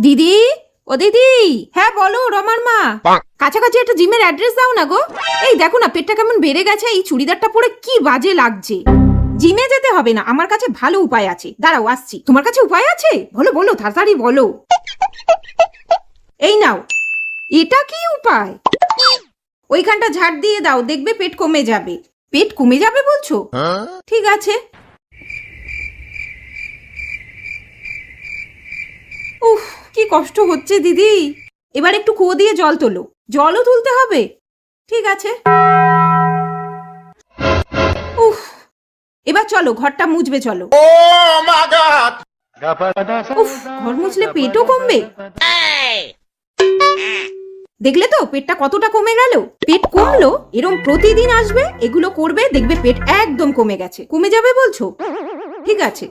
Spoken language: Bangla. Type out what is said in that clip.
দিদি, ও দিদি। হ্যাঁ বলো রমার মা। কাছাকাছি একটা জিমের অ্যাড্রেস দাও না গো। এই দেখো না পেটটা কেমন বেড়ে গেছে, এই চুড়িদারটা পরে কি বাজে লাগছে। জিমে যেতে হবে না, আমার কাছে ভালো উপায় আছে, দাঁড়াও আসছি। তোমার কাছে উপায় আছে? বলো বলো, তাড়াতাড়ি বলো। এই নাও। এটা কি উপায়? ওইখানটা ঝাড় দিয়ে দাও, দেখবে পেট কমে যাবে। পেট কমে যাবে বলছো? ঠিক আছে। উফ, কি কষ্ট হচ্ছে দিদি। এবার একটু কুয়ো দিয়ে জল তোলো। জলও তুলতে হবে? ঠিক আছে। উফ, এবার চলো ঘরটা মুছবে, চলো। উফ, ঘর মুছলে পেটও কমবে? দেখলে তো পেটটা কতটা কমে গেল। পেট কমলো, এরম প্রতিদিন আসবে, এগুলো করবে, দেখবে পেট একদম কমে গেছে। কমে যাবে বলছো? ঠিক আছে।